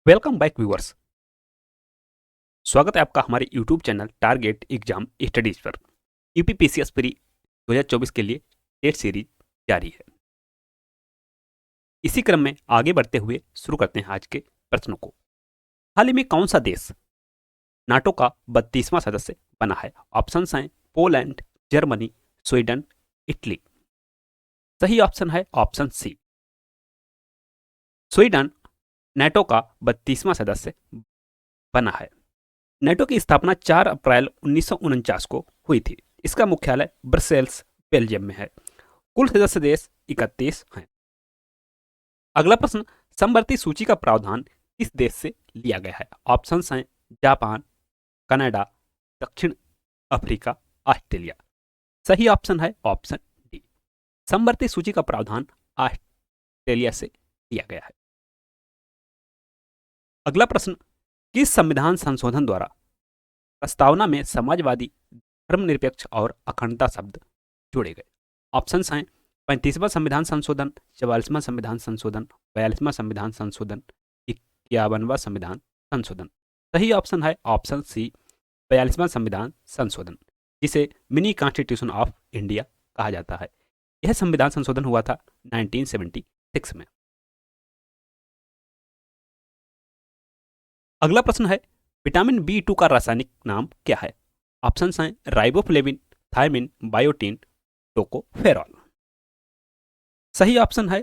Welcome back viewers. स्वागत है आपका हमारे YouTube channel target exam studies पर। यूपीपीसीएस प्री 2024 के लिए टेट सीरीज जारी है। इसी क्रम में आगे बढ़ते हुए शुरू करते हैं आज के प्रश्नों को। हाल ही में कौन सा देश नाटो का 32वां सदस्य बना है? ऑप्शंस हैं पोलैंड, जर्मनी, स्वीडन, इटली। सही ऑप्शन है ऑप्शन सी, स्वीडन नाटो का 32वां सदस्य बना है। नाटो की स्थापना 4 अप्रैल 1949 को हुई थी। इसका मुख्यालय ब्रसेल्स, बेल्जियम में है। कुल सदस्य देश 31 हैं। अगला प्रश्न, समवर्ती सूची का प्रावधान किस देश से लिया गया है? ऑप्शंस हैं जापान, कनाडा, दक्षिण अफ्रीका, ऑस्ट्रेलिया। सही ऑप्शन है ऑप्शन डी, समवर्ती सूची का प्रावधान ऑस्ट्रेलिया से लिया गया है। अगला प्रश्न, किस संविधान संशोधन द्वारा प्रस्तावना में समाजवादी, धर्मनिरपेक्ष और अखंडता शब्द जोड़े गए? ऑप्शंस हैं 35वां संविधान संशोधन, 44वां संविधान संशोधन, 42वां संविधान संशोधन, 51वां संविधान संशोधन। सही ऑप्शन है ऑप्शन सी, 42वां संविधान संशोधन, जिसे मिनी कॉन्स्टिट्यूशन ऑफ इंडिया कहा जाता है। यह संविधान संशोधन हुआ था 1976 में। अगला प्रश्न है, विटामिन B2 का रासायनिक नाम क्या है? ऑप्शंस हैं राइबोफ्लेविन, थायमिन, बायोटिन, टोकोफेरॉल। सही ऑप्शन है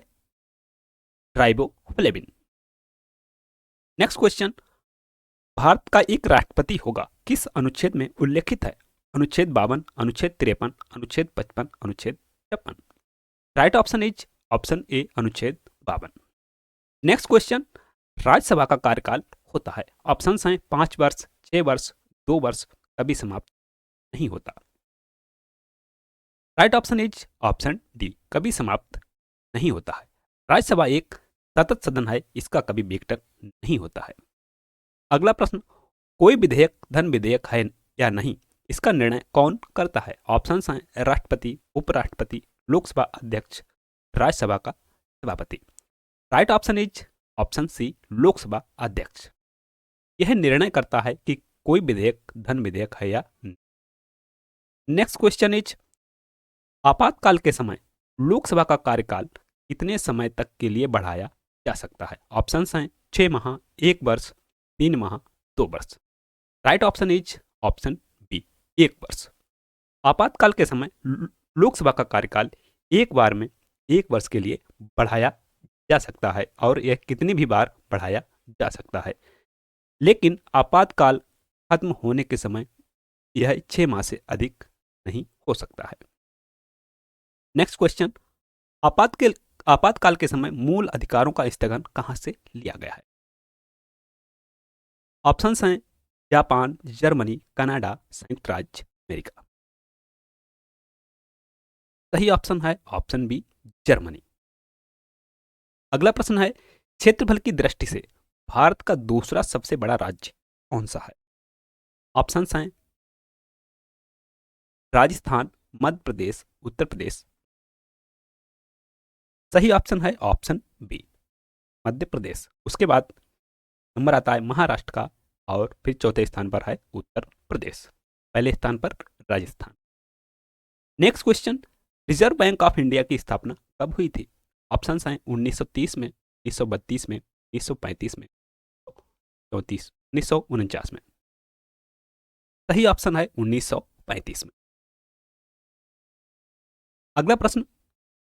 राइबोफ्लेविन। नेक्स्ट क्वेश्चन, भारत का एक राष्ट्रपति होगा किस अनुच्छेद में उल्लेखित है? अनुच्छेद 52, अनुच्छेद 53, अनुच्छेद 55, अनुच्छेद 56। राइट ऑप्शन इज ऑप्शन ए, अनुच्छेद 52। नेक्स्ट क्वेश्चन, राज्यसभा का कार्यकाल होता है। ऑप्शंस हैं 5 वर्ष, 6 वर्ष, 2 वर्ष, कभी समाप्त नहीं होता। Right option is option D, कभी समाप्त नहीं होता है। राज्यसभा एक सतत सदन है, इसका कभी बेखटर नहीं होता है। अगला प्रश्न, कोई विधेयक धन विधेयक है या नहीं, इसका निर्णय कौन करता है? ऑप्शंस हैं राष्ट्रपति, उपराष्ट्रपति, लोकसभा अध्यक्ष, राज्यसभा का सभापति। Right option is option C, Lok Sabha अध्यक्ष। यह निर्णय करता है कि कोई विधेयक धन विधेयक है या नहीं। नेक्स्ट क्वेश्चन इज, आपातकाल के समय लोकसभा का कार्यकाल कितने समय तक के लिए बढ़ाया जा सकता है? ऑप्शंस हैं 6 माह, 1 वर्ष, 3 माह, 2 वर्ष। Right option is option B, 1 वर्ष। आपातकाल के समय लोकसभा का कार्यकाल एक बार में 1 वर्ष के लिए बढ़ाया जा सकता है और यह कितनी भी बार बढ़ाया जा सकता है, लेकिन आपातकाल खत्म होने के समय यह 6 माह से अधिक नहीं हो सकता है। नेक्स्ट क्वेश्चन, आपातकाल के समय मूल अधिकारों का स्थगन कहां से लिया गया है? ऑप्शंस हैं जापान, जर्मनी, कनाडा, संयुक्त राज्य अमेरिका। सही ऑप्शन है ऑप्शन बी, जर्मनी। अगला प्रश्न है, क्षेत्रफल की दृष्टि से भारत का दूसरा सबसे बड़ा राज्य कौन सा है? ऑप्शंस हैं राजस्थान, मध्य प्रदेश, उत्तर प्रदेश। सही ऑप्शन है ऑप्शन बी, मध्य प्रदेश। उसके बाद नंबर आता है महाराष्ट्र का और फिर चौथे स्थान पर है उत्तर प्रदेश, पहले स्थान पर Rajasthan. Next question, reserve bank of India की स्थापना कब हुई थी? ऑप्शंस हैं 1930 में, 1932 में, 1935 में, 34, 1949 में। सही ऑप्शन है 1935 में। अगला प्रश्न,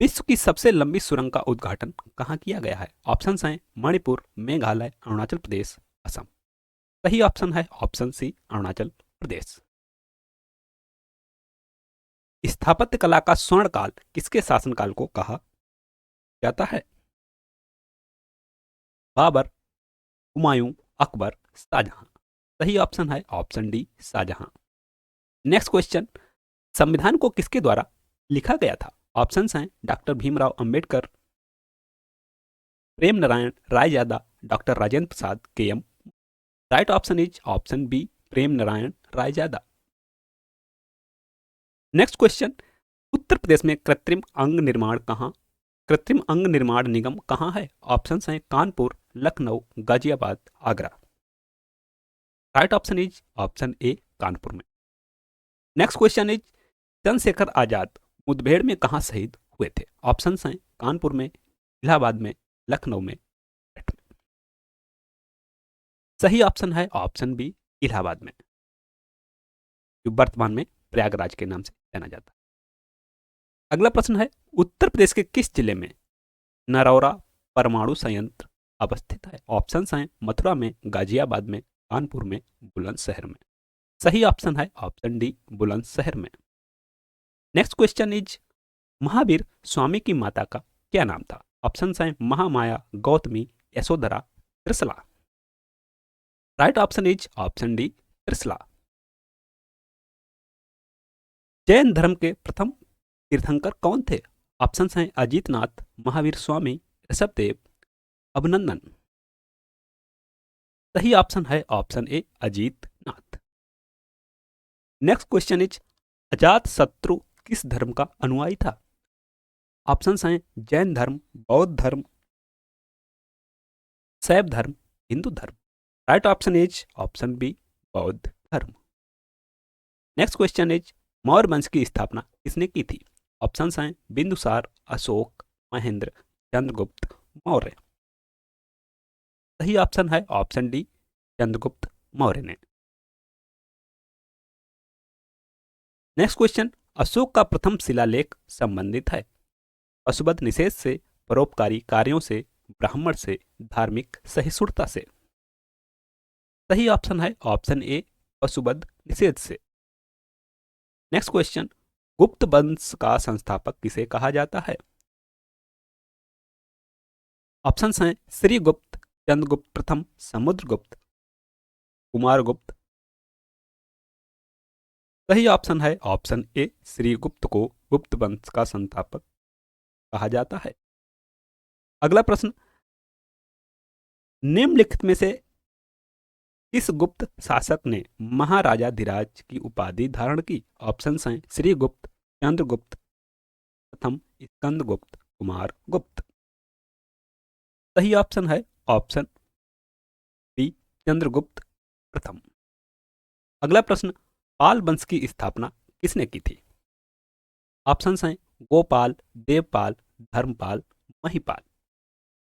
विश्व की सबसे लंबी सुरंग का उद्घाटन कहां किया गया है? ऑप्शंस हैं मणिपुर, मेघालय, अरुणाचल प्रदेश, असम। सही ऑप्शन है ऑप्शन सी, अरुणाचल प्रदेश। स्थापत्य कला का स्वर्ण काल किसके शासनकाल को कहा जाता है? बाबर, हुमायूं, अकबर, शाहजहां। सही ऑप्शन है option D, Shahjahan. Next question, संविधान को किसके द्वारा लिखा गया था? ऑप्शंस हैं doctor Bhimrao Ambedkar, Prem Narayan Raizada, doctor Rajendra Prasad K M. Right option is option B, Prem Narayan Raizada. Next question, Uttar Pradesh में कृत्रिम अंग निर्माण निगम कहाँ है? ऑप्शंस हैं Kanpur, Lucknow, Ghaziabad, Agra. Right option is option A, Kanpur में। Next question is Chandrashekhar Azad मुठभेड़ में कहां शहीद हुए थे? ऑप्शन हैं कानपुर में, इलाहाबाद में, लखनऊ में, मेरठ में। सही ऑप्शन है ऑप्शन बी, इलाहाबाद में, जो वर्तमान में प्रयागराज के नाम से जाना जाता है। अगला प्रश्न है उत्तर प्रदेश के किस जिले में नरौरा परमाणु संयंत्र अवस्थित है? ऑप्शन हैं मथुरा में, गाजियाबाद में, कानपुर में, बुलंदशहर में। सही ऑप्शन है ऑप्शन डी, बुलंदशहर में। Next question is Mahavir Swami की माता का क्या नाम था? ऑप्शन हैं Mahamaya, Gautami, Yashodhara, Trishala. Right option is option D, Trishala. Jain धर्म के प्रथम तीर्थंकर कौन थे? ऑप्शन हैं अजीतनाथ, महावीर स्वामी, ऋषभदेव, अभिनंदन। सही ऑप्शन है option A, Ajitnath. Next question is Ajatashatru किस धर्म का अनुयायी था? ऑप्शन हैं जैन धर्म, बौद्ध धर्म, शैव धर्म, हिंदू धर्म। Right option is option B, बौद्ध धर्म। नेक्स्ट क्वेश्चन इज मौर्य वंश की स्थापना किसने की थी? ऑप्शन हैं बिंदुसार, अशोक, महेंद्र, चंद्रगुप्त मौर्य। सही ऑप्शन है ऑप्शन डी, चंद्रगुप्त मौर्य ने। नेक्स्ट क्वेश्चन अशोक का प्रथम शिलालेख संबंधित है पशुवध निषेध से, परोपकारी कार्यों से, ब्राह्मण से, धार्मिक सहिष्णुता से। सही ऑप्शन है ऑप्शन ए, पशुवध निषेध से। नेक्स्ट क्वेश्चन गुप्त वंश का संस्थापक किसे कहा जाता है? ऑप्शन हैं श्रीगुप्त, चंद्रगुप्त प्रथम, समुद्रगुप्त, कुमारगुप्त। सही ऑप्शन है ऑप्शन ए, श्रीगुप्त को गुप्त वंश का संस्थापक कहा जाता है। अगला प्रश्न निम्नलिखित में से किस गुप्त शासक ने महाराजाधिराज की उपाधि धारण की? ऑप्शन हैं श्रीगुप्त, चंद्रगुप्त प्रथम, स्कंदगुप्त, कुमारगुप्त। सही ऑप्शन है ऑप्शन बी, चंद्रगुप्त प्रथम। अगला प्रश्न पाल वंश की स्थापना किसने की थी? ऑप्शन हैं गोपाल, देवपाल, धर्मपाल, महिपाल।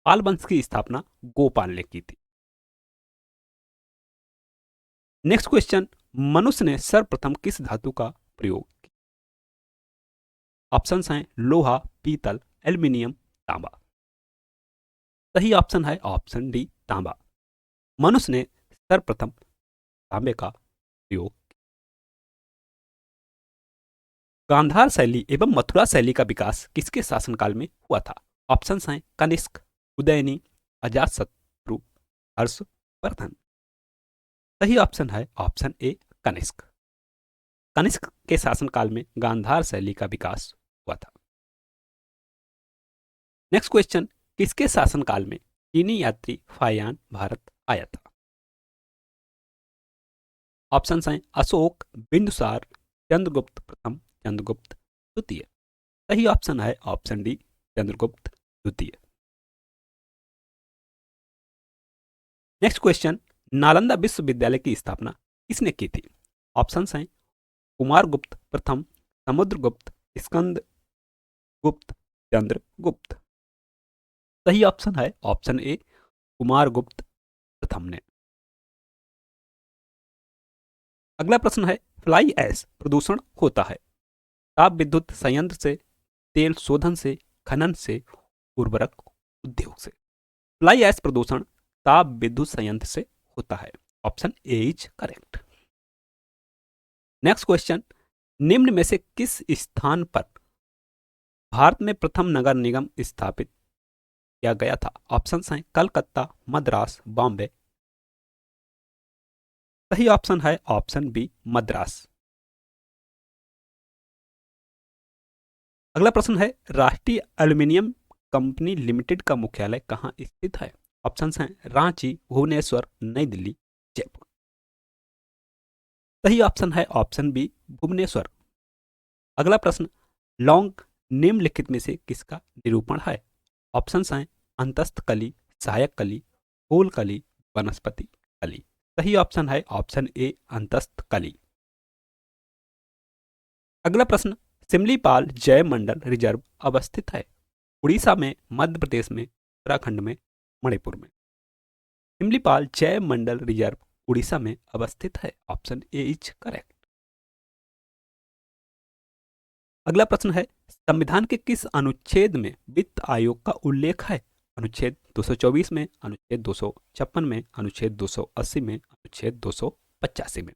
पाल वंश की स्थापना गोपाल ने की थी। नेक्स्ट क्वेश्चन मनुष्य ने सर्वप्रथम किस धातु का प्रयोग किया? ऑप्शन हैं लोहा, पीतल, एल्यूमिनियम, तांबा। सही ऑप्शन है ऑप्शन डी, तांबा। मनुष्य ने सर्वप्रथम तांबे का प्रयोग। गांधार शैली एवं मथुरा शैली का विकास किसके शासनकाल में हुआ था? ऑप्शन हैं कनिष्क, उदयनी, अजातशत्रु, हर्षवर्धन। सही ऑप्शन है ऑप्शन ए, कनिष्क। कनिष्क के शासनकाल में गांधार शैली का विकास हुआ था। नेक्स्ट क्वेश्चन किसके शासनकाल में चीनी यात्री फायान भारत आया था? ऑप्शन हैं अशोक, बिंदुसार, चंद्रगुप्त प्रथम, चंद्रगुप्त द्वितीय। सही ऑप्शन है ऑप्शन डी, चंद्रगुप्त द्वितीय। नेक्स्ट क्वेश्चन नालंदा विश्वविद्यालय की स्थापना किसने की थी? ऑप्शन हैं कुमारगुप्त प्रथम, समुद्रगुप्त, स्कंदगुप्त, चंद्रगुप्त। सही ऑप्शन है ऑप्शन ए, कुमारगुप्त प्रथम ने। अगला प्रश्न है फ्लाई ऐश प्रदूषण होता है ताप विद्युत संयंत्र से, तेल शोधन से, खनन से, उर्वरक उद्योग से। फ्लाई ऐश प्रदूषण ताप विद्युत संयंत्र से होता है। Option A is correct. Next question निम्न में से किस स्थान पर भारत में प्रथम नगर निगम स्थापित किया गया था? ऑप्शन हैं कलकत्ता, मद्रास, बॉम्बे। सही ऑप्शन है ऑप्शन बी, मद्रास। अगला प्रश्न है राष्ट्रीय एल्यूमिनियम कंपनी लिमिटेड का मुख्यालय कहां स्थित है? ऑप्शन हैं रांची, भुवनेश्वर, नई दिल्ली, जयपुर। सही ऑप्शन है ऑप्शन बी, भुवनेश्वर। अगला प्रश्न लौंग निम्नलिखित में से किसका निरूपण है? ऑप्शन हैं अंतस्थ कली, सहायक कली, फूल कली, वनस्पति कली। सही ऑप्शन है ऑप्शन ए अंतस्थ कली। अगला प्रश्न, सिमलीपाल जैव मंडल रिजर्व अवस्थित है? उड़ीसा में, मध्य प्रदेश में, उत्तराखंड में, मणिपुर में। सिमलीपाल जैव मंडल रिजर्व उड़ीसा में अवस्थित है। Option A is correct. अगला प्रश्न है, संविधान के किस अनुच्छेद में वित्त आयोग का उल्लेख है? अनुच्छेद 224 में, अनुच्छेद 256 में, अनुच्छेद 280 में, अनुच्छेद 285 में।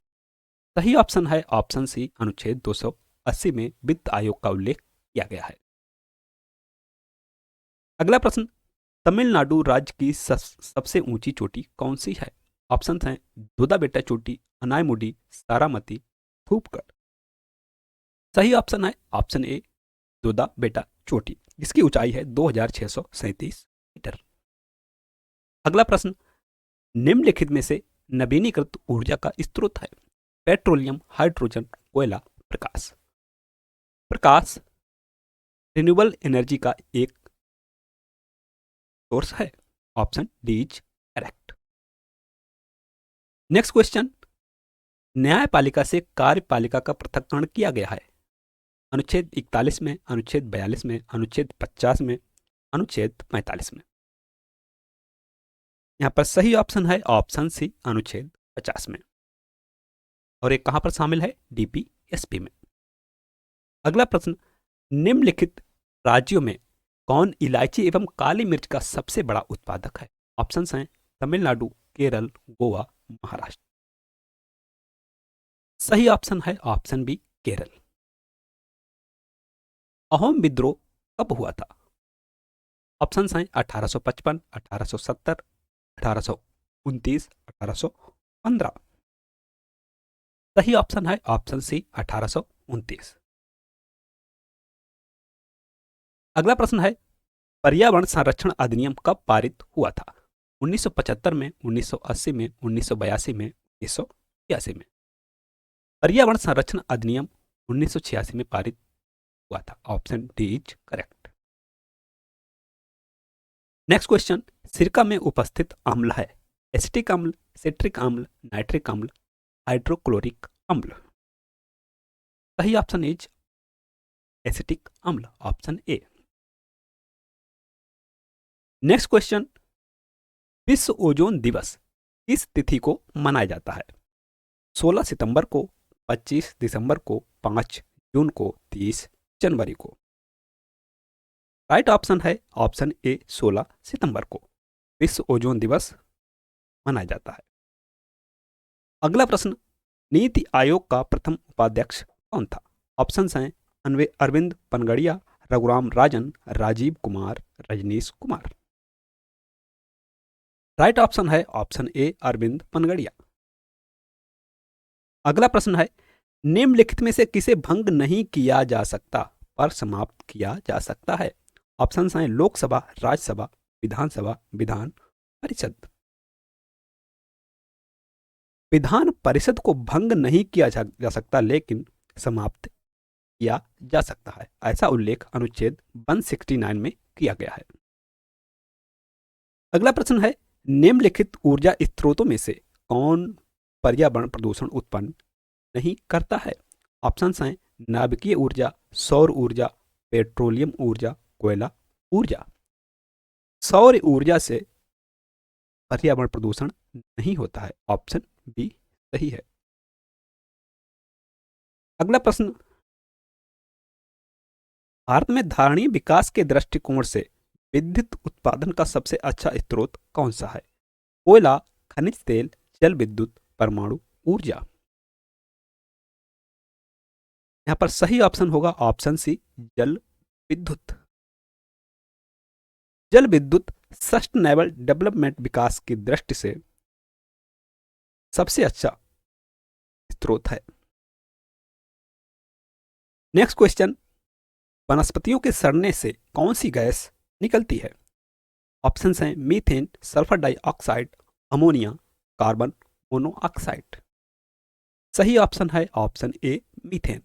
सही ऑप्शन है ऑप्शन सी अनुच्छेद 280 में वित्त आयोग का उल्लेख किया गया है। अगला प्रश्न, तमिलनाडु राज्य की सबसे ऊंची चोटी कौन सी है? ऑप्शन हैं दूधा बेटा चोटी, अनायमुडी, सारामती, धूपगढ़। सही ऑप्शन है ऑप्शन ए दूधा बेटा चोटी, जिसकी ऊंचाई है 2637 मीटर। अगला प्रश्न, निम्नलिखित में से नवीनीकृत ऊर्जा का स्रोत है? पेट्रोलियम, हाइड्रोजन, कोयला, प्रकाश। प्रकाश रिन्यूएबल एनर्जी का एक सोर्स है। Option D is correct. Next question, न्यायपालिका से कार्यपालिका का पृथक्करण किया गया है? अनुच्छेद 41 में, अनुच्छेद 42 में, अनुच्छेद 50 में, अनुच्छेद 45 में। यहां पर सही ऑप्शन है ऑप्शन सी अनुच्छेद 50 में। और एक कहां पर शामिल है? डीपीएसपी में। अगला प्रश्न, निम्नलिखित राज्यों में कौन इलायची एवं काली मिर्च का सबसे बड़ा उत्पादक है? ऑप्शंस हैं तमिलनाडु, केरल, गोवा, महाराष्ट्र। सही ऑप्शन है ऑप्शन बी केरल। अहोम विद्रोह कब हुआ था? ऑप्शंस हैं 1855, 1870, 1829, 1815। सही ऑप्शन है ऑप्शन सी 1829। अगला प्रश्न है, पर्यावरण संरक्षण अधिनियम कब पारित हुआ था? 1975 में, 1980 में, 1982 में, 1986 में। पर्यावरण संरक्षण अधिनियम 1986 में पारित हुआ था। Option D is correct. Next question, सिरका में उपस्थित अम्ल है? एसिटिक अम्ल, सिट्रिक अम्ल, नाइट्रिक अम्ल, हाइड्रोक्लोरिक अम्ल। सही ऑप्शन इज एसिटिक अम्ल। Option A. नेक्स्ट क्वेश्चन, विश्व ओजोन दिवस किस तिथि को मनाया जाता है? 16 सितंबर को, 25 दिसंबर को, 5 जून को, 30 जनवरी को। राइट ऑप्शन है ऑप्शन ए 16 सितंबर को विश्व ओजोन दिवस मनाया जाता है। अगला प्रश्न, नीति आयोग का प्रथम उपाध्यक्ष कौन था? ऑप्शंस हैं अरविंद पनगड़िया, रघुराम राजन, राजीव कुमार, रजनीश कुमार। राइट ऑप्शन है ऑप्शन ए अरविंद पनगड़िया। अगला प्रश्न है, निम्नलिखित में से किसे भंग नहीं किया जा सकता पर समाप्त किया जा सकता है? ऑप्शंस हैं लोकसभा, राज्यसभा, विधानसभा, विधान परिषद। विधान परिषद को भंग नहीं किया जा सकता, लेकिन समाप्त किया जा सकता है। ऐसा उल्लेख अनुच्छेद 169 में किया गया है। अगला प्रश्न है, निम्नलिखित ऊर्जा स्रोतों में से कौन पर्यावरण प्रदूषण उत्पन्न नहीं करता है? ऑप्शंस हैं नाभिकीय ऊर्जा, सौर ऊर्जा, पेट्रोलियम ऊर्जा, कोयला ऊर्जा। सौर ऊर्जा से पर्यावरण प्रदूषण नहीं होता है। ऑप्शन बी सही है। अगला प्रश्न, भारत में धारणीय विकास के दृष्टिकोण से विद्युत उत्पादन का सबसे अच्छा स्रोत कौन सा है? कोयला, खनिज तेल, जल विद्युत, परमाणु ऊर्जा। यहां पर सही ऑप्शन होगा ऑप्शन सी जल विद्युत। जल विद्युत सस्टेनेबल डेवलपमेंट विकास की दृष्टि से सबसे अच्छा स्रोत है। नेक्स्ट क्वेश्चन, वनस्पतियों के सड़ने से कौन सी गैस निकलती है? ऑप्शंस हैं methane, sulphur dioxide, ammonia, carbon monoxide. सही ऑप्शन है ऑप्शन ए मीथेन।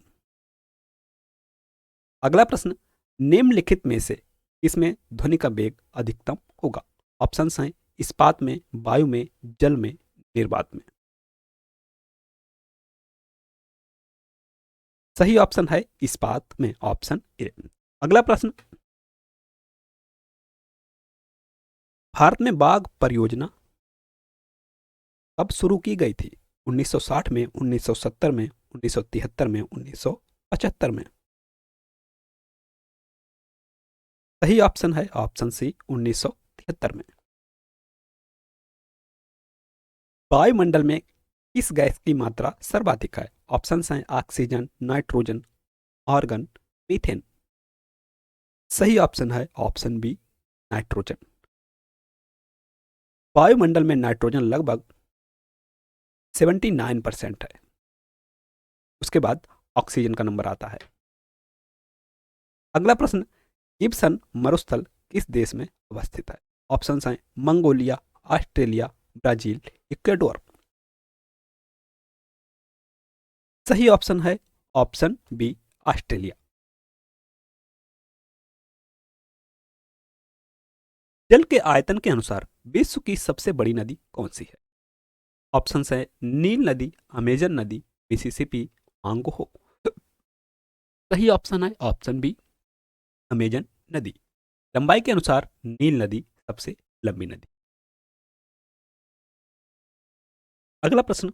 अगला प्रश्न, निम्नलिखित में से इसमें ध्वनि का वेग अधिकतम होगा? ऑप्शंस हैं इस्पात में, वायु में, जल में, निर्वात में? सही ऑप्शन है इस्पात में, ऑप्शन ए। अगला प्रश्न, भारत में बाघ परियोजना कब शुरू की गई थी? 1960 में, 1970 में, 1973 में, 1975 में? सही ऑप्शन है ऑप्शन सी, 1973 में। वायुमंडल में किस गैस की मात्रा सर्वाधिक है? ऑप्शन हैं ऑक्सीजन, नाइट्रोजन, आर्गन, मीथेन। सही ऑप्शन है ऑप्शन बी, नाइट्रोजन। वायुमंडल में नाइट्रोजन लगभग 79% है। उसके बाद ऑक्सीजन का नंबर आता है। अगला प्रश्न, गिब्सन मरुस्थल किस देश में अवस्थित है? ऑप्शन हैं मंगोलिया, ऑस्ट्रेलिया, ब्राजील, इक्वाडोर। सही ऑप्शन है ऑप्शन बी, ऑस्ट्रेलिया। जल के आयतन के अनुसार विश्व की सबसे बड़ी नदी कौन सी है? ऑप्शन है नील नदी, अमेजन नदी, मिसिसिपी, आंगोहो। सही ऑप्शन है ऑप्शन बी, अमेजन नदी। लंबाई के अनुसार नील नदी सबसे लंबी नदी। अगला प्रश्न,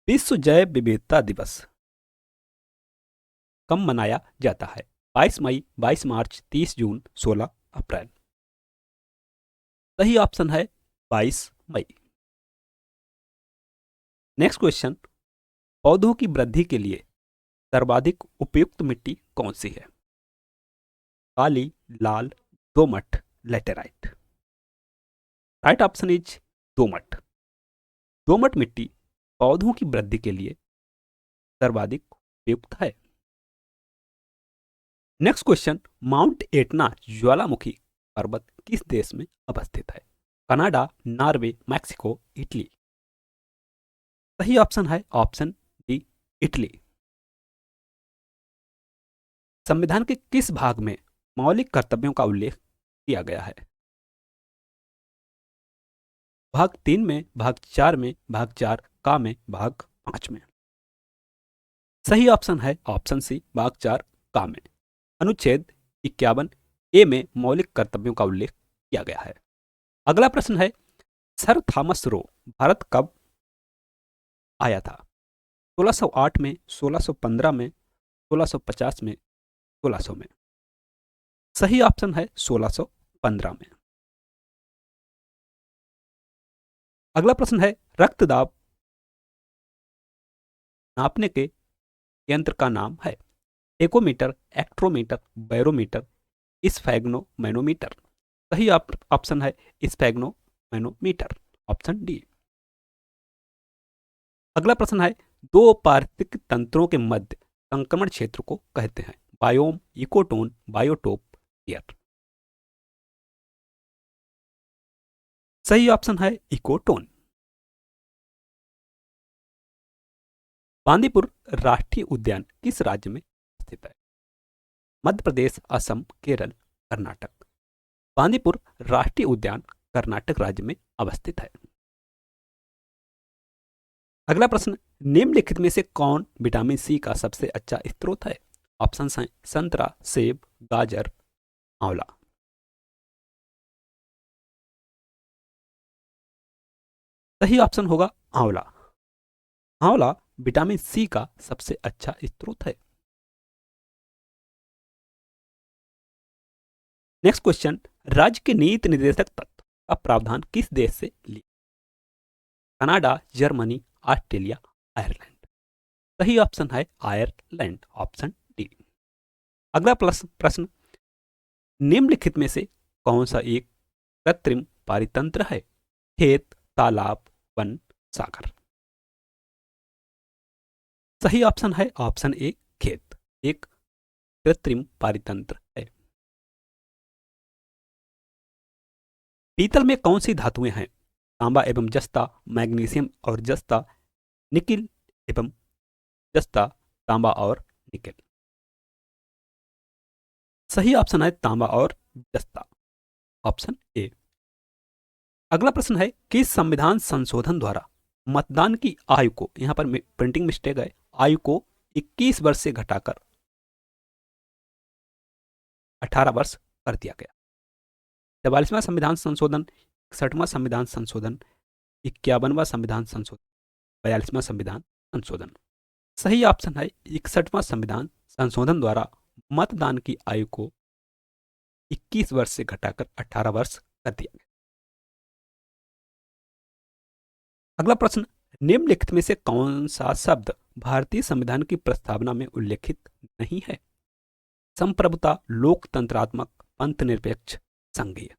विश्व जैव विविधता दिवस कब मनाया जाता है? 22 मई, 22 मार्च, 30 जून, 16 अप्रैल। सही ऑप्शन है 22 मई। नेक्स्ट क्वेश्चन, पौधों की वृद्धि के लिए सर्वाधिक उपयुक्त मिट्टी कौन सी है? काली, लाल, दोमट, लेटेराइट। राइट ऑप्शन इज दोमट। दोमट मिट्टी पौधों की वृद्धि के लिए सर्वाधिक उपयुक्त है। नेक्स्ट क्वेश्चन, माउंट एटना ज्वालामुखी पर्वत किस देश में अवस्थित है? Canada, Norway, Mexico, Italy. सही ऑप्शन है ऑप्शन डी, इटली। संविधान के किस भाग में मौलिक कर्तव्यों का उल्लेख किया गया है? भाग 3 में, भाग 4 में, भाग 4 का में, भाग 5 में? सही ऑप्शन है ऑप्शन सी, भाग 4 का में। अनुच्छेद 51 ए में मौलिक कर्तव्यों का उल्लेख किया गया है। अगला प्रश्न है, सर थॉमस रो भारत कब आया था? 1608 में, 1615 में, 1650 में, 1600 में? सही ऑप्शन है 1615 में। अगला प्रश्न है, रक्तदाब नापने के यंत्र का नाम है? एकोमीटर, एक्ट्रोमीटर, बैरोमीटर, स्फैग्नोमैनोमीटर। सही ऑप्शन है स्फैग्नोमैनोमीटर, ऑप्शन डी। अगला प्रश्न है, दो पारिस्थितिक तंत्रों के मध्य संक्रमण क्षेत्र को कहते हैं? Biome, ecotone, biotope, year. सही ऑप्शन है इकोटोन। बांदीपुर राष्ट्रीय उद्यान किस राज्य में स्थित है? मध्य प्रदेश, असम, केरल, कर्नाटक। बांदीपुर राष्ट्रीय उद्यान कर्नाटक राज्य में अवस्थित है। अगला प्रश्न, निम्नलिखित में से कौन विटामिन सी का सबसे अच्छा स्रोत है? ऑप्शन हैं संतरा, सेब, गाजर, आंवला। सही ऑप्शन होगा आंवला। आंवला विटामिन सी का सबसे अच्छा स्रोत है। नेक्स्ट क्वेश्चन, राज्य के नीति निर्देशक तत्व का प्रावधान किस देश से लिया? Canada, Germany, Australia, Ireland. सही ऑप्शन है आयरलैंड, ऑप्शन डी। अगला प्रश्न, निम्नलिखित में से कौन सा एक कृत्रिम पारितंत्र है? खेत, तालाब, वन, सागर। सही ऑप्शन है ऑप्शन ए, खेत एक कृत्रिम पारितंत्र है। पीतल में कौन सी धातुएं हैं? तांबा एवं जस्ता, मैग्नीशियम और जस्ता, निकिल एवं जस्ता, तांबा और निकेल। सही ऑप्शन है तांबा और जस्ता, ऑप्शन ए। अगला प्रश्न है कि संविधान संशोधन द्वारा मतदान की आयु को, यहां पर प्रिंटिंग मिस्टेक है, आयु को 21 वर्ष से घटाकर 18 वर्ष कर दिया गया। 44वां संविधान संशोधन, 61वां संविधान संशोधन, 51वां संविधान संशोधन, 42वां संविधान संशोधन। सही ऑप्शन है 61वां संविधान संशोधन द्वारा मतदान की आयु को 21 वर्ष से घटाकर 18 वर्ष कर दिया गया। अगला प्रश्न, निम्नलिखित में से कौन सा शब्द भारतीय संविधान की प्रस्तावना में उल्लेखित नहीं है? संप्रभुता, लोकतंत्रात्मक, पंथ निरपेक्ष, संघीय।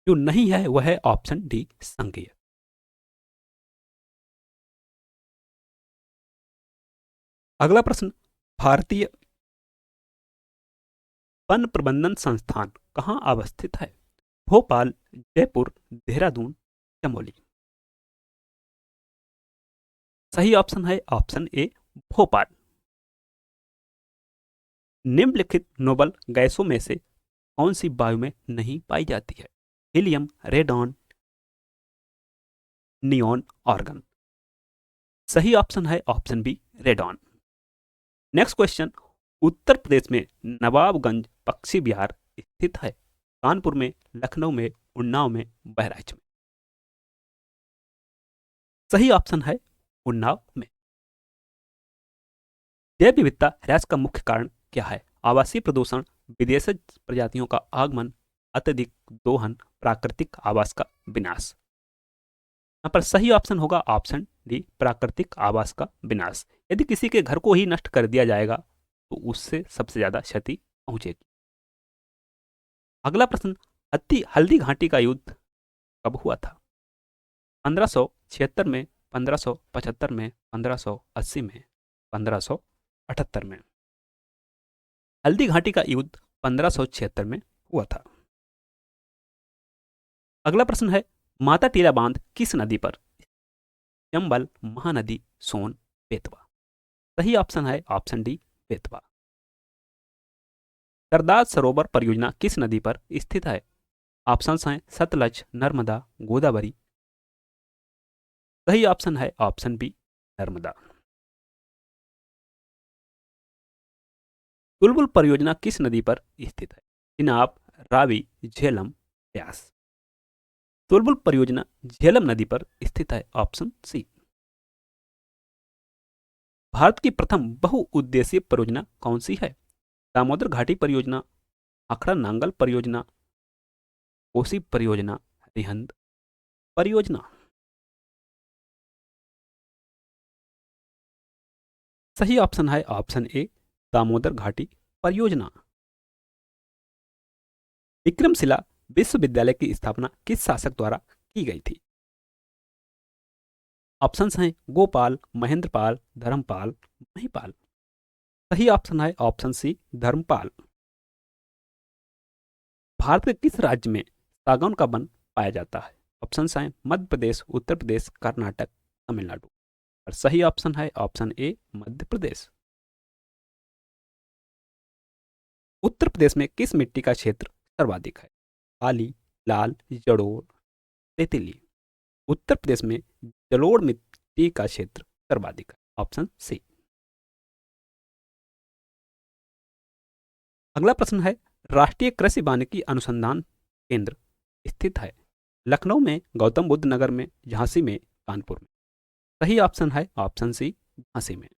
जो नहीं है वह है ऑप्शन डी, संघीय। अगला प्रश्न, भारतीय वन प्रबंधन संस्थान कहां अवस्थित है? भोपाल, जयपुर, देहरादून, चमोली। सही ऑप्शन है ऑप्शन ए, भोपाल। निम्नलिखित नोबल गैसों में से कौन सी वायु में नहीं पाई जाती है? Helium, radon, neon, argon. सही ऑप्शन है option B, radon. Next question, Uttar Pradesh में नवाबगंज पक्षी विहार स्थित है? कानपुर में, लखनऊ में, उन्नाव में, बहराइच में। सही ऑप्शन है उन्नाव में। जैव विविधता ह्रास का मुख्य कारण क्या है? आवासीय प्रदूषण, विदेशी प्रजातियों का आगमन, अत्यधिक दोहन, प्राकृतिक आवास का विनाश। यहाँ पर सही ऑप्शन होगा ऑप्शन डी, प्राकृतिक आवास का विनाश। यदि किसी के घर को ही नष्ट कर दिया जाएगा तो उससे सबसे ज्यादा क्षति पहुंचेगी। अगला प्रश्न, हल्दी घाटी का युद्ध कब हुआ था? 1576 में, 1575 में, 1580 में, 1578 में। हल्दी घाटी का युद्ध 1576 में हुआ था। अगला प्रश्न है, माता टीला बांध किस नदी पर? चंबल, महानदी, सोन, बेतवा। सही ऑप्शन है ऑप्शन डी, बेतवा। सरदार सरोवर परियोजना किस नदी पर स्थित है? ऑप्शंस हैं सतलज, नर्मदा, गोदावरी। सही ऑप्शन है ऑप्शन बी, नर्मदा। तुलबुल परियोजना किस नदी पर स्थित है? चिनाब, रावी, झेलम, ब्यास। तुलबुल परियोजना झेलम नदी पर स्थित है, ऑप्शन सी। भारत की प्रथम बहुउद्देशीय परियोजना कौन सी है? दामोदर घाटी परियोजना, आखड़ा नांगल परियोजना, कोसी परियोजना, रिहंद परियोजना। सही ऑप्शन है ऑप्शन ए, दामोदर घाटी परियोजना। विक्रमशिला विश्वविद्यालय की स्थापना किस शासक द्वारा की गई थी? ऑप्शंस हैं गोपाल, महेंद्रपाल, धर्मपाल, महिपाल। सही ऑप्शन है ऑप्शन सी, धर्मपाल। भारत के किस राज्य में सागौन का वन पाया जाता है? ऑप्शंस हैं मध्य प्रदेश, उत्तर प्रदेश, कर्नाटक, तमिलनाडु। और सही ऑप्शन है ऑप्शन ए, मध्य प्रदेश। उत्तर प्रदेश में किस मिट्टी का क्षेत्र सर्वाधिक है? काली, लाल, जलोढ़, रेतीली। उत्तर प्रदेश में जलोढ़ मिट्टी का क्षेत्र सर्वाधिक है, ऑप्शन सी। अगला प्रश्न है, राष्ट्रीय कृषि वानिकी अनुसंधान केंद्र स्थित है? लखनऊ में, गौतम बुद्ध नगर में, झांसी में, कानपुर में। सही ऑप्शन है ऑप्शन सी, झांसी में।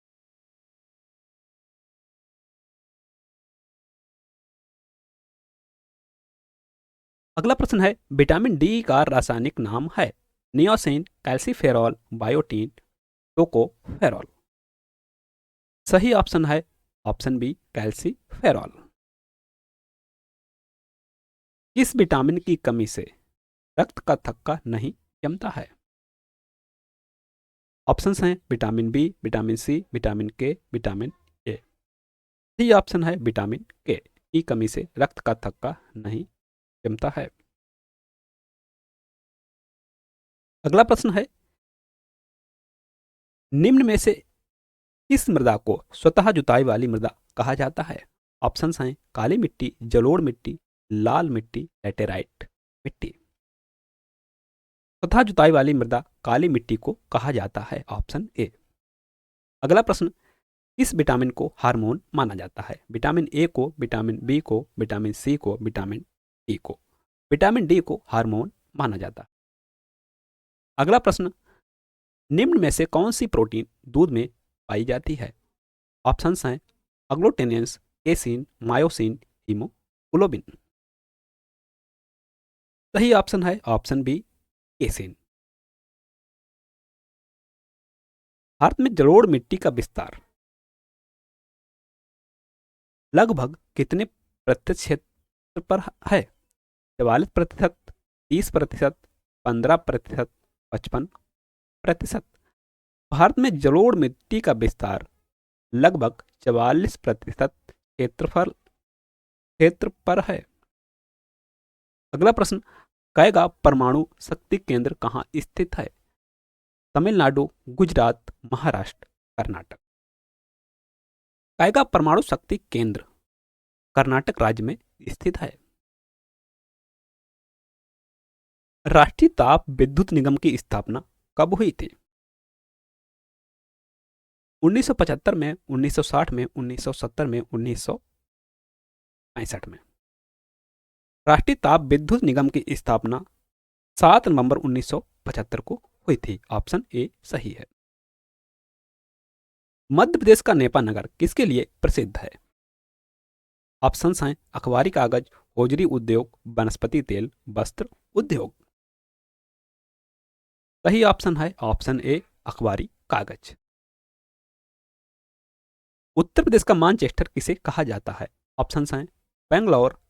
अगला प्रश्न है, विटामिन डी का रासायनिक नाम है? नियोसिन, कैल्सीफेरॉल, बायोटीन, टोकोफेरॉल। सही ऑप्शन है ऑप्शन बी, कैल्सीफेरॉल। किस विटामिन की कमी से रक्त का थक्का नहीं जमता है? ऑप्शंस हैं vitamin B, vitamin C, vitamin K, vitamin A. सही ऑप्शन है विटामिन के की कमी से रक्त का थक्का नहीं जमता है। अगला प्रश्न है, निम्न में से किस मृदा को स्वतः जुताई वाली मृदा कहा जाता है? ऑप्शंस हैं काली मिट्टी, जलोढ़ मिट्टी, लाल मिट्टी, लैटेराइट मिट्टी। तथा जुताई वाली मृदा काली मिट्टी को कहा जाता है, ऑप्शन ए। अगला प्रश्न, इस विटामिन को हार्मोन माना जाता है? विटामिन ए को, विटामिन बी को, विटामिन सी को, विटामिन डी को? विटामिन डी को हार्मोन माना जाता है। अगला प्रश्न, निम्न में से कौन सी प्रोटीन दूध में पाई जाती है? ऑप्शंस हैं अग्लूटेनियंस, केसिन, मायोसिन, हीमोग्लोबिन। सही ऑप्शन है ऑप्शन बी, केसिन। भारत में जलोढ़ मिट्टी का विस्तार लगभग कितने प्रतिशत क्षेत्र पर है? 44%, 30%, 15%, 55%। भारत में जलोढ़ मिट्टी का विस्तार लगभग 44% क्षेत्र पर है। अगला प्रश्न, कैगा परमाणु शक्ति केंद्र कहाँ स्थित है? तमिलनाडु, गुजरात, महाराष्ट्र, कर्नाटक? कैगा परमाणु शक्ति केंद्र कर्नाटक राज्य में स्थित है। राष्ट्रीय ताप विद्युत निगम की स्थापना कब हुई थी? 1975 में, 1960 में, 1970 में, 1965 में? राष्ट्रीय ताप विद्युत निगम की स्थापना 7 नवंबर 1975 को हुई थी, ऑप्शन ए सही है। मध्य प्रदेश का नेपा नगर किसके लिए प्रसिद्ध है? ऑप्शंस हैं अखबारी कागज, होजरी उद्योग, वनस्पति तेल, वस्त्र उद्योग। सही ऑप्शन है ऑप्शन ए, अखबारी कागज। उत्तर प्रदेश का मानचेस्टर किसे कहा जाता है? ऑप्शंस हैं बेंगलोर,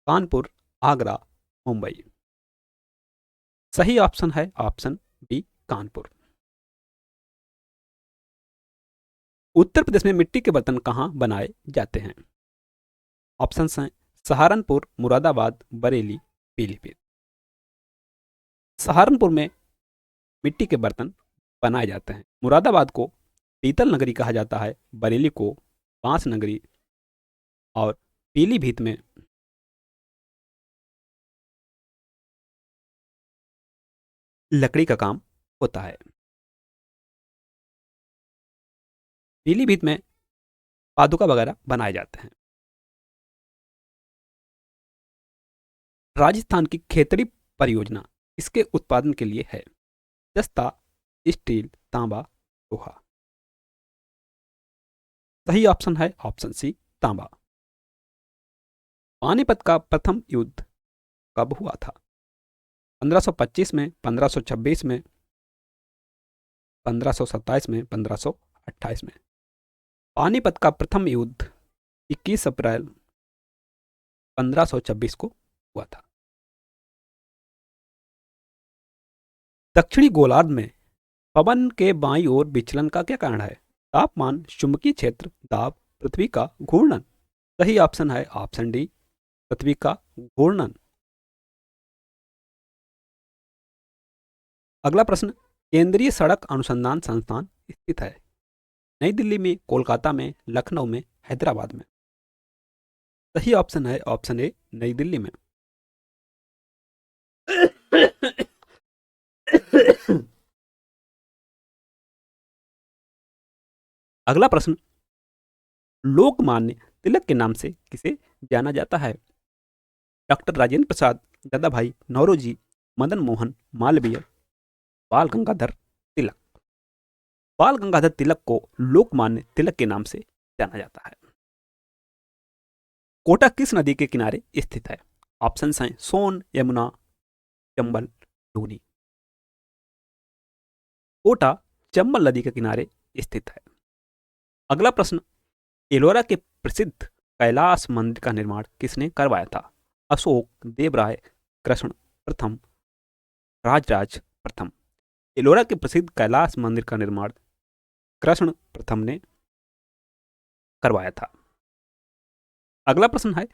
कानपुर, आगरा, मुंबई। सही ऑप्शन है ऑप्शन बी, कानपुर। उत्तर प्रदेश में मिट्टी के बर्तन कहाँ बनाए जाते हैं? ऑप्शंस हैं सहारनपुर, मुरादाबाद, बरेली, पीलीभीत। सहारनपुर में मिट्टी के बर्तन बनाए जाते हैं। मुरादाबाद को पीतल नगरी कहा जाता है, बरेली को बांस नगरी, और पीलीभीत में लकड़ी का काम होता है। पीलीभीत में पादुका वगैरह बनाए जाते हैं। राजस्थान की खेतड़ी परियोजना इसके उत्पादन के लिए है? जस्ता, स्टील, तांबा, लोहा। सही ऑप्शन है ऑप्शन सी, तांबा। पानीपत का प्रथम युद्ध कब हुआ था? 1525 में, 1526 में, 1527 में, 1528 में? पानीपत का प्रथम युद्ध 21 अप्रैल 1526 को हुआ था। दक्षिणी गोलार्ध में पवन के बाईं ओर विचलन का क्या कारण है? तापमान, चुंबकीय क्षेत्र, दाब, पृथ्वी का घूर्णन। सही ऑप्शन है ऑप्शन डी, पृथ्वी का घूर्णन। अगला प्रश्न, केंद्रीय सड़क अनुसंधान संस्थान स्थित है? नई दिल्ली में, कोलकाता में, लखनऊ में, हैदराबाद में? सही ऑप्शन है ऑप्शन ए, नई दिल्ली में। अगला प्रश्न, लोकमान्य तिलक के नाम से किसे जाना जाता है? डॉक्टर राजेंद्र प्रसाद, दादा भाई नौरोजी, मदन मोहन मालवीय, बाल गंगाधर तिलक? बाल गंगाधर तिलक को लोकमान्य तिलक के नाम से जाना जाता है। कोटा किस नदी के किनारे स्थित है? ऑप्शन हैं सोन, यमुना, चंबल, लूनी। कोटा चंबल नदी के किनारे स्थित है। अगला प्रश्न, एलोरा के प्रसिद्ध कैलाश मंदिर का निर्माण किसने करवाया था? अशोक, देवराय, कृष्ण प्रथम, राजराज प्रथम? एलोरा के प्रसिद्ध कैलाश मंदिर का निर्माण कृष्ण प्रथम ने करवाया था। अगला प्रश्न है,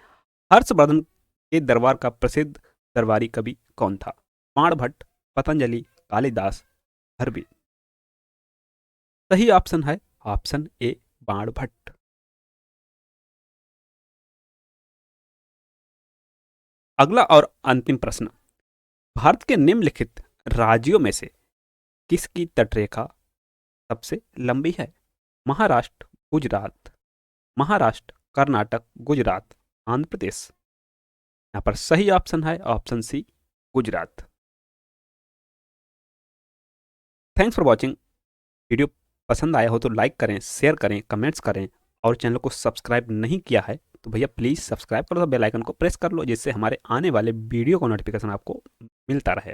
हर्षवर्धन के दरबार का प्रसिद्ध दरबारी कवि कौन था? बाणभट्ट, पतंजलि, कालिदास, भरवी? सही ऑप्शन है ऑप्शन ए, बाणभट्ट। अगला और अंतिम प्रश्न, भारत के निम्नलिखित राज्यों में से किसकी तटरेखा सबसे लंबी है? महाराष्ट्र, गुजरात, महाराष्ट्र, कर्नाटक, गुजरात, आंध्र प्रदेश। यहाँ पर सही ऑप्शन है option C, Gujarat. Thanks for watching. Video पसंद आया हो तो लाइक करें, शेयर करें, कमेंट्स करें, और चैनल को सब्सक्राइब नहीं किया है तो भैया प्लीज़ सब्सक्राइब करो, बेल आइकन को प्रेस कर लो, जिससे हमारे आने वाले वीडियो का नोटिफिकेशन आपको मिलता रहे।